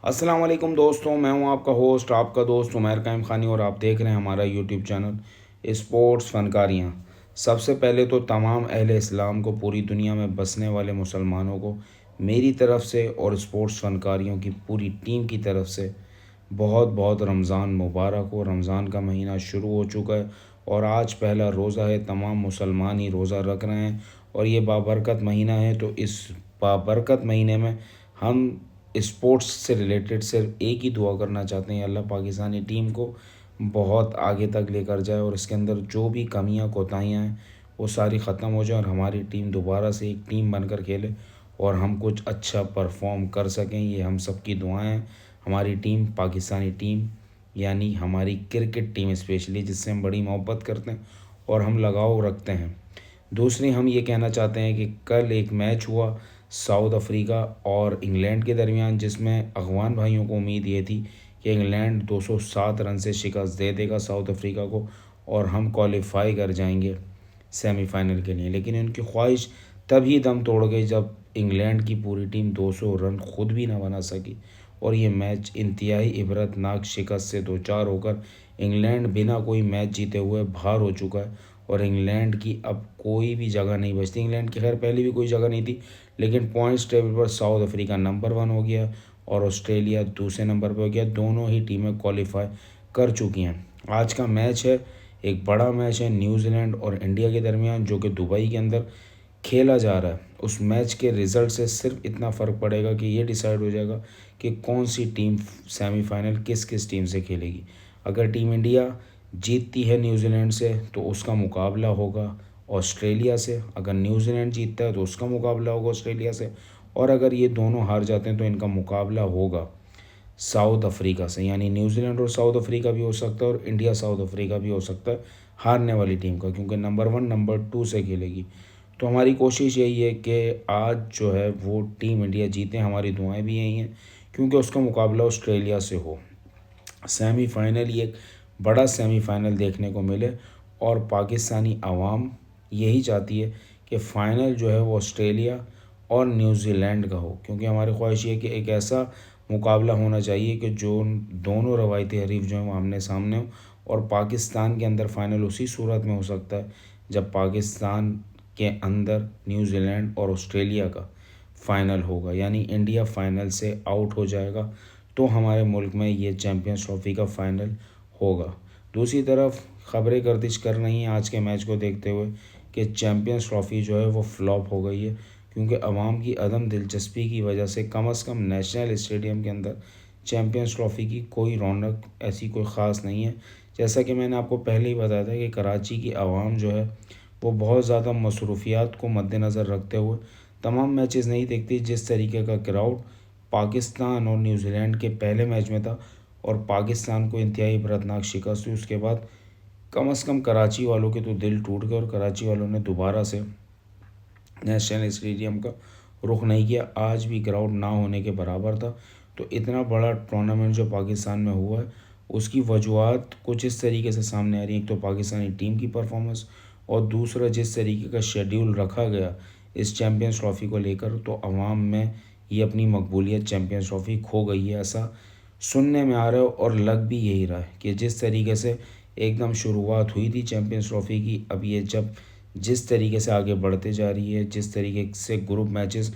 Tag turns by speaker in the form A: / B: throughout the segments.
A: السلام علیکم دوستوں، میں ہوں آپ کا ہوسٹ، آپ کا دوست عمیر قائم خانی، اور آپ دیکھ رہے ہیں ہمارا یوٹیوب چینل اسپورٹس فنکاریاں۔ سب سے پہلے تو تمام اہل اسلام کو، پوری دنیا میں بسنے والے مسلمانوں کو میری طرف سے اور اسپورٹس فنکاریوں کی پوری ٹیم کی طرف سے بہت بہت رمضان مبارک ہو۔ رمضان کا مہینہ شروع ہو چکا ہے اور آج پہلا روزہ ہے۔ تمام مسلمان ہی روزہ رکھ رہے ہیں اور یہ بابرکت مہینہ ہے، تو اس بابرکت مہینے میں ہم اسپورٹس سے ریلیٹڈ صرف ایک ہی دعا کرنا چاہتے ہیں، اللہ پاکستانی ٹیم کو بہت آگے تک لے کر جائے اور اس کے اندر جو بھی کمیاں کوتاہیاں ہیں وہ ساری ختم ہو جائیں اور ہماری ٹیم دوبارہ سے ایک ٹیم بن کر کھیلے اور ہم کچھ اچھا پرفارم کر سکیں۔ یہ ہم سب کی دعائیں ہیں۔ ہماری ٹیم، پاکستانی ٹیم، یعنی ہماری کرکٹ ٹیم اسپیشلی، جس سے ہم بڑی محبت کرتے ہیں اور ہم لگاؤ رکھتے ہیں۔ دوسری ہم یہ کہنا چاہتے ہیں کہ کل ایک میچ ہوا ساؤتھ افریقہ اور انگلینڈ کے درمیان، جس میں افغان بھائیوں کو امید یہ تھی کہ انگلینڈ 207 رن سے شکست دے دے گا ساؤتھ افریقہ کو اور ہم کوالیفائی کر جائیں گے سیمی فائنل کے لیے، لیکن ان کی خواہش تب ہی دم توڑ گئی جب انگلینڈ کی پوری ٹیم 200 رن خود بھی نہ بنا سکی اور یہ میچ انتہائی عبرت ناک شکست سے دوچار ہو کر انگلینڈ بنا کوئی میچ جیتے ہوئے باہر ہو چکا ہے اور انگلینڈ کی اب کوئی بھی جگہ نہیں بچتی۔ انگلینڈ کی خیر پہلے بھی کوئی جگہ نہیں تھی، لیکن پوائنٹس ٹیبل پر ساؤتھ افریقہ نمبر 1 ہو گیا اور آسٹریلیا دوسرے نمبر پہ ہو گیا۔ دونوں ہی ٹیمیں کوالیفائی کر چکی ہیں۔ آج کا میچ ہے، ایک بڑا میچ ہے نیوزی لینڈ اور انڈیا کے درمیان، جو کہ دبئی کے اندر کھیلا جا رہا ہے۔ اس میچ کے رزلٹ سے صرف اتنا فرق پڑے گا کہ یہ ڈیسائیڈ ہو جائے گا کہ کون سی ٹیم سیمی فائنل کس ٹیم سے کھیلے گی۔ اگر ٹیم انڈیا جیتتی ہے نیوزی لینڈ سے تو اس کا مقابلہ ہوگا آسٹریلیا سے، اگر نیوزی لینڈ جیتتا ہے تو اس کا مقابلہ ہوگا آسٹریلیا سے، اور اگر یہ دونوں ہار جاتے ہیں تو ان کا مقابلہ ہوگا ساؤتھ افریقہ سے۔ یعنی نیوزی لینڈ اور ساؤتھ افریقہ بھی ہو سکتا ہے اور انڈیا ساؤتھ افریقہ بھی ہو سکتا ہے ہارنے والی ٹیم کا، کیونکہ نمبر 1 نمبر 2 سے کھیلے گی۔ تو ہماری کوشش یہی ہے کہ آج جو ہے وہ ٹیم انڈیا جیتے، ہماری دعائیں بھی یہی ہیں، کیونکہ اس کا مقابلہ آسٹریلیا سے ہو۔ سیمی فائنل، یہ ایک بڑا سیمی فائنل دیکھنے کو ملے اور پاکستانی عوام یہی چاہتی ہے کہ فائنل جو ہے وہ آسٹریلیا اور نیوزی لینڈ کا ہو، کیونکہ ہماری خواہش یہ ہے کہ ایک ایسا مقابلہ ہونا چاہیے کہ جو دونوں روایتی حریف جو ہیں وہ آمنے سامنے ہوں، اور پاکستان کے اندر فائنل اسی صورت میں ہو سکتا ہے جب پاکستان کے اندر نیوزی لینڈ اور آسٹریلیا کا فائنل ہوگا، یعنی انڈیا فائنل سے آؤٹ ہو جائے گا تو ہمارے ملک میں یہ چیمپئنز ٹرافی کا فائنل ہوگا۔ دوسری طرف خبریں گردش کر رہی ہیں آج کے میچ کو دیکھتے ہوئے کہ چیمپئنز ٹرافی جو ہے وہ فلاپ ہو گئی ہے، کیونکہ عوام کی عدم دلچسپی کی وجہ سے کم از کم نیشنل اسٹیڈیم کے اندر چیمپئنز ٹرافی کی کوئی رونق ایسی کوئی خاص نہیں ہے۔ جیسا کہ میں نے آپ کو پہلے ہی بتایا تھا کہ کراچی کی عوام جو ہے وہ بہت زیادہ مصروفیات کو مد نظر رکھتے ہوئے تمام میچز نہیں دیکھتی۔ جس طریقے کا کراؤڈ پاکستان اور نیوزی لینڈ کے پہلے میچ میں تھا اور پاکستان کو انتہائی عبرتناک شکست ہوئی، اس کے بعد کم از کم کراچی والوں کے تو دل ٹوٹ گئے اور کراچی والوں نے دوبارہ سے نیشنل اسٹیڈیم کا رخ نہیں کیا۔ آج بھی کراؤڈ نہ ہونے کے برابر تھا۔ تو اتنا بڑا ٹورنامنٹ جو پاکستان میں ہوا ہے، اس کی وجوہات کچھ اس طریقے سے سامنے آ رہی ہیں۔ ایک تو پاکستانی ٹیم کی پرفارمنس، اور دوسرا جس طریقے کا شیڈیول رکھا گیا اس چیمپئنز ٹرافی کو لے کر، تو عوام میں یہ اپنی مقبولیت چیمپئنز ٹرافی کھو گئی ہے، ایسا سننے میں آ رہا ہے اور لگ بھی یہی رہا ہے کہ جس طریقے سے ایک دم شروعات ہوئی تھی چیمپئنز ٹرافی کی، اب یہ جب جس طریقے سے آگے بڑھتے جا رہی ہے، جس طریقے سے گروپ میچز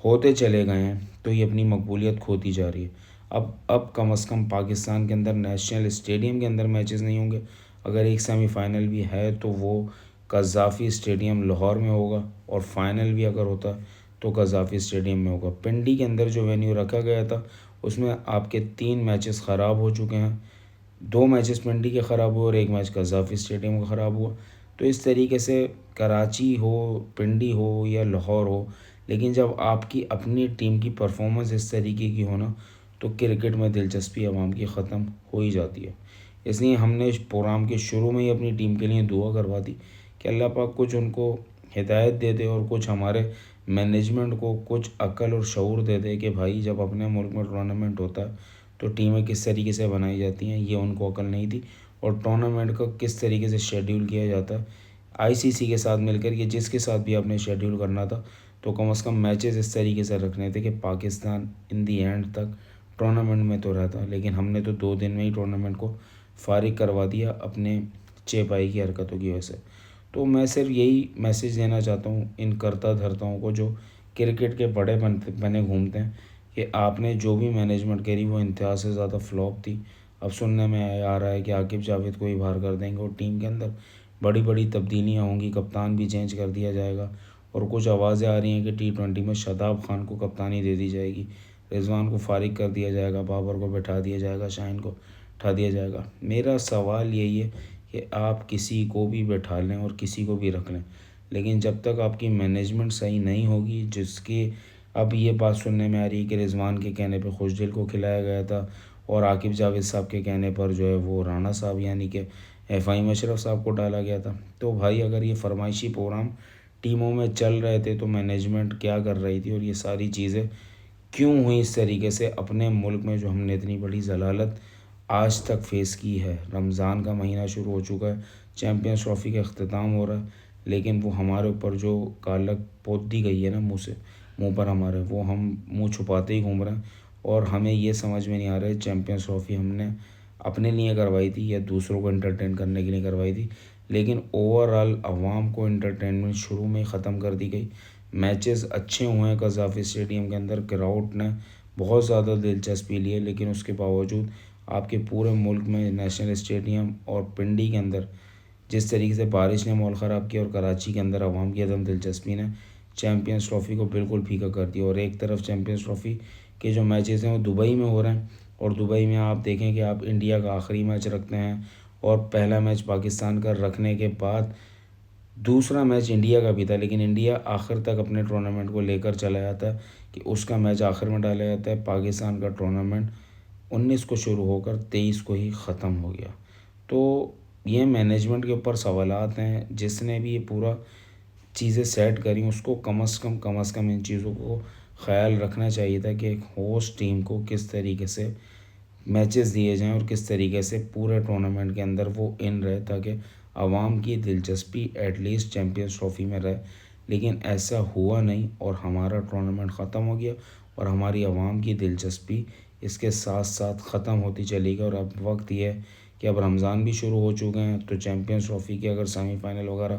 A: ہوتے چلے گئے ہیں، تو یہ اپنی مقبولیت کھوتی جا رہی ہے۔ اب کم از کم پاکستان کے اندر نیشنل اسٹیڈیم کے اندر میچز نہیں ہوں گے۔ اگر ایک سیمی فائنل بھی ہے تو وہ قذافی اسٹیڈیم لاہور میں ہوگا، اور فائنل بھی اگر ہوتا تو قذافی اسٹیڈیم میں ہوگا۔ پنڈی کے اندر جو وینیو رکھا گیا تھا اس میں آپ کے 3 میچز خراب ہو چکے ہیں، 2 میچز پنڈی کے خراب ہوئے اور 1 میچ قذافی اسٹیڈیم کا خراب ہوا۔ تو اس طریقے سے کراچی ہو، پنڈی ہو یا لاہور ہو، لیکن جب آپ کی اپنی ٹیم کی پرفارمنس اس طریقے کی ہونا تو کرکٹ میں دلچسپی عوام کی ختم ہو ہی جاتی ہے۔ اس لیے ہم نے پروگرام کے شروع میں ہی اپنی ٹیم کے لیے دعا کروا دی کہ اللہ پاک کچھ ان کو ہدایت دے دے اور کچھ ہمارے مینجمنٹ کو کچھ عقل اور شعور دے دے کہ بھائی جب اپنے ملک میں ٹورنامنٹ ہوتا ہے تو ٹیمیں کس طریقے سے بنائی جاتی ہیں، یہ ان کو عقل نہیں تھی، اور ٹورنامنٹ کا کس طریقے سے شیڈیول کیا جاتا ہے آئی سی سی کے ساتھ مل کر، یہ جس کے ساتھ بھی آپ نے شیڈیول کرنا تھا تو کم از کم میچز اس طریقے سے رکھنے تھے کہ پاکستان ان دی اینڈ تک ٹورنامنٹ میں تو رہتا، لیکن ہم نے تو 2 دن میں ہی ٹورنامنٹ کو فارغ کروا دیا اپنے چیپائی کی حرکتوں کی وجہ سے۔ تو میں صرف یہی میسیج دینا چاہتا ہوں ان کرتا دھرتاؤں کو جو کرکٹ کے بڑے بنے گھومتے ہیں، کہ آپ نے جو بھی مینجمنٹ کری وہ انتہا سے زیادہ فلاپ تھی۔ اب سننے میں آ رہا ہے کہ عاقب جاوید کو ہی باہر کر دیں گے اور ٹیم کے اندر بڑی بڑی تبدیلیاں ہوں گی، کپتان بھی چینج کر دیا جائے گا، اور کچھ آوازیں آ رہی ہیں کہ T20 میں شاداب خان کو کپتانی دے دی جائے گی، رضوان کو فارغ کر دیا جائے گا، بابر کو بٹھا دیا جائے گا، شاہین کو اٹھا دیا جائے گا۔ میرا سوال یہی ہے کہ آپ کسی کو بھی بٹھا لیں اور کسی کو بھی رکھ لیں، لیکن جب تک آپ کی مینجمنٹ صحیح نہیں ہوگی، جس کی اب یہ بات سننے میں آ رہی ہے کہ رضوان کے کہنے پہ خوشدل کو کھلایا گیا تھا، اور عاقب جاوید صاحب کے کہنے پر جو ہے وہ رانا صاحب یعنی کہ فہیم اشرف صاحب کو ڈالا گیا تھا۔ تو بھائی اگر یہ فرمائشی پروگرام ٹیموں میں چل رہے تھے تو مینجمنٹ کیا کر رہی تھی، اور یہ ساری چیزیں کیوں ہوئی اس طریقے سے اپنے ملک میں، جو ہم نے اتنی بڑی ضلالت آج تک فیس کی ہے۔ رمضان کا مہینہ شروع ہو چکا ہے، چیمپئنز ٹرافی کا اختتام ہو رہا ہے، لیکن وہ ہمارے اوپر جو کالک پوت دی گئی ہے نا منہ پر ہمارے، وہ ہم منہ چھپاتے ہی گھوم رہے ہیں، اور ہمیں یہ سمجھ میں نہیں آ رہا ہے چیمپئنز ٹرافی ہم نے اپنے لیے کروائی تھی یا دوسروں کو انٹرٹین کرنے کے لیے کروائی تھی، لیکن اوور آل عوام کو انٹرٹینمنٹ شروع میں ہی ختم کر دی گئی۔ میچز اچھے ہوئے ہیں قذافی اسٹیڈیم کے اندر، کراؤڈ نے بہت زیادہ دلچسپی لی ہے، لیکن اس کے باوجود آپ کے پورے ملک میں نیشنل اسٹیڈیم اور پنڈی کے اندر جس طریقے سے بارش نے ماحول خراب کیا، اور کراچی کے اندر عوام کی عدم دلچسپی نے چیمپئنز ٹرافی کو بالکل پھیکا کر دیا۔ اور ایک طرف چیمپئنز ٹرافی کے جو میچز ہیں وہ دبئی میں ہو رہے ہیں، اور دبئی میں آپ دیکھیں کہ آپ انڈیا کا آخری میچ رکھتے ہیں، اور پہلا میچ پاکستان کا رکھنے کے بعد دوسرا میچ انڈیا کا بھی تھا، لیکن انڈیا آخر تک اپنے ٹورنامنٹ کو لے کر چلا جاتا ہے کہ اس کا میچ آخر میں ڈالا جاتا ہے۔ پاکستان کا ٹورنامنٹ 19 کو شروع ہو کر 23 کو ہی ختم ہو گیا۔ تو یہ مینجمنٹ کے اوپر سوالات ہیں، جس نے بھی یہ پورا چیزیں سیٹ کری اس کو کم از کم ان چیزوں کو خیال رکھنا چاہیے تھا کہ ایک ہوسٹ ٹیم کو کس طریقے سے میچز دیے جائیں اور کس طریقے سے پورے ٹورنامنٹ کے اندر وہ ان رہے، تاکہ عوام کی دلچسپی ایٹ لیسٹ چیمپئنز ٹرافی میں رہے، لیکن ایسا ہوا نہیں، اور ہمارا ٹورنامنٹ ختم ہو گیا، اور ہماری عوام کی دلچسپی اس کے ساتھ ساتھ ختم ہوتی چلی گئی۔ اور اب وقت یہ ہے کہ اب رمضان بھی شروع ہو چکے ہیں، تو چیمپئنز ٹرافی کے اگر سیمی فائنل وغیرہ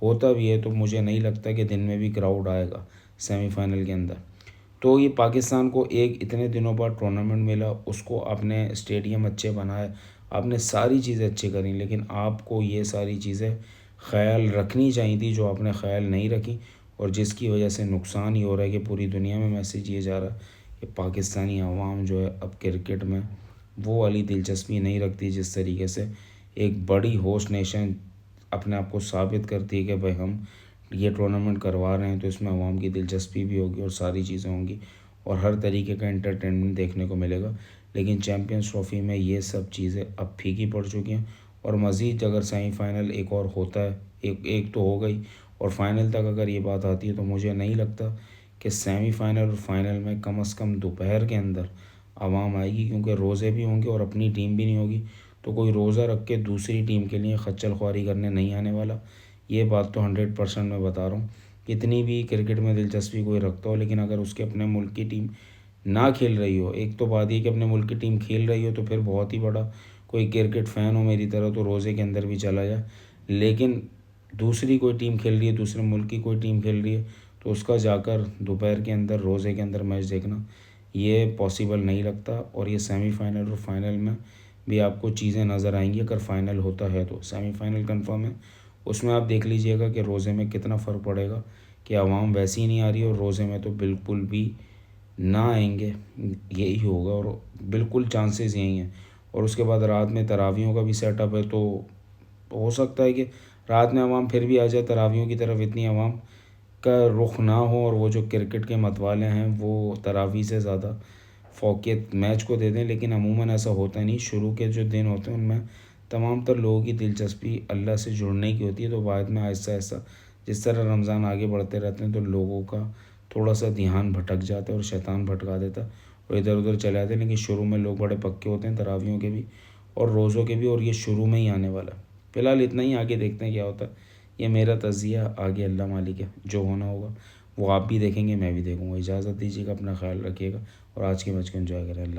A: ہوتا بھی ہے تو مجھے نہیں لگتا کہ دن میں بھی کراؤڈ آئے گا سیمی فائنل کے اندر۔ تو یہ پاکستان کو ایک اتنے دنوں بعد ٹورنامنٹ ملا، اس کو آپ نے اسٹیڈیم اچھے بنائے، آپ نے ساری چیزیں اچھی کریں، لیکن آپ کو یہ ساری چیزیں خیال رکھنی چاہیے تھی جو آپ نے خیال نہیں رکھی، اور جس کی وجہ سے نقصان ہی ہو رہا ہے کہ پوری دنیا میں میسیج یہ جا رہا ہے کہ پاکستانی عوام جو ہے اب کرکٹ میں وہ والی دلچسپی نہیں رکھتی جس طریقے سے ایک بڑی ہوسٹ نیشن اپنے آپ کو ثابت کرتی ہے کہ بھائی ہم یہ ٹورنامنٹ کروا رہے ہیں تو اس میں عوام کی دلچسپی بھی ہوگی اور ساری چیزیں ہوں گی، اور ہر طریقے کا انٹرٹینمنٹ دیکھنے کو ملے گا۔ لیکن چیمپئنز ٹرافی میں یہ سب چیزیں اب پھیکی پڑ چکی ہیں، اور مزید اگر سیمی فائنل ایک اور ہوتا ہے، ایک تو ہو گئی، اور فائنل تک اگر یہ بات آتی ہے تو مجھے نہیں لگتا کہ سیمی فائنل اور فائنل میں کم از کم دوپہر کے اندر عوام آئے گی، کیونکہ روزے بھی ہوں گے اور اپنی ٹیم بھی نہیں ہوگی، تو کوئی روزہ رکھ کے دوسری ٹیم کے لیے خچل خواری کرنے نہیں آنے والا۔ یہ بات تو 100% میں بتا رہا ہوں۔ کتنی بھی کرکٹ میں دلچسپی کوئی رکھتا ہو، لیکن اگر اس کے اپنے ملک کی ٹیم نہ کھیل رہی ہو، ایک تو بات یہ کہ اپنے ملک کی ٹیم کھیل رہی ہو تو پھر بہت ہی بڑا کوئی کرکٹ فین ہو میری طرح تو روزے کے اندر بھی چلا جائے، لیکن دوسری کوئی ٹیم کھیل رہی ہے، دوسرے ملک کی کوئی ٹیم کھیل رہی ہے، تو اس کا جا کر دوپہر کے اندر روزے کے اندر میچ دیکھنا یہ پاسبل نہیں لگتا۔ اور یہ سیمی فائنل اور فائنل میں بھی آپ کو چیزیں نظر آئیں گی، اگر فائنل ہوتا ہے تو سیمی فائنل کنفرم ہے، اس میں آپ دیکھ لیجئے گا کہ روزے میں کتنا فرق پڑے گا، کہ عوام ویسی ہی نہیں آ رہی، اور روزے میں تو بالکل بھی نہ آئیں گے، یہی ہوگا، اور بالکل چانسز یہی ہیں۔ اور اس کے بعد رات میں تراویحوں کا بھی سیٹ اپ ہے، تو ہو سکتا ہے کہ رات میں عوام پھر بھی آ جائے، تراویحوں کی طرف اتنی عوام کا رخ نہ ہو، اور وہ جو کرکٹ کے متوالے ہیں وہ تراویح سے زیادہ فوقیت میچ کو دے دیں، لیکن عموماً ایسا ہوتا نہیں۔ شروع کے جو دن ہوتے ہیں ان میں تمام تر لوگوں کی دلچسپی اللہ سے جڑنے کی ہوتی ہے، تو بعد میں آہستہ آہستہ جس طرح رمضان آگے بڑھتے رہتے ہیں تو لوگوں کا تھوڑا سا دھیان بھٹک جاتا ہے، اور شیطان بھٹکا دیتا ہے اور ادھر ادھر چلے جاتے ہیں، لیکن شروع میں لوگ بڑے پکے ہوتے ہیں تراویحوں کے بھی اور روزوں کے بھی، اور یہ شروع میں ہی آنے والا ہے۔ فی الحال اتنا ہی، آگے دیکھتے ہیں کیا ہوتا ہے۔ یہ میرا تجزیہ، آگے اللہ مالک ہے، جو ہونا ہوگا وہ آپ بھی دیکھیں گے، میں بھی دیکھوں گا۔ اجازت دیجیے گا، اپنا خیال رکھیے گا، اور آج کے میچ کو انجوائے کریں۔ اللہ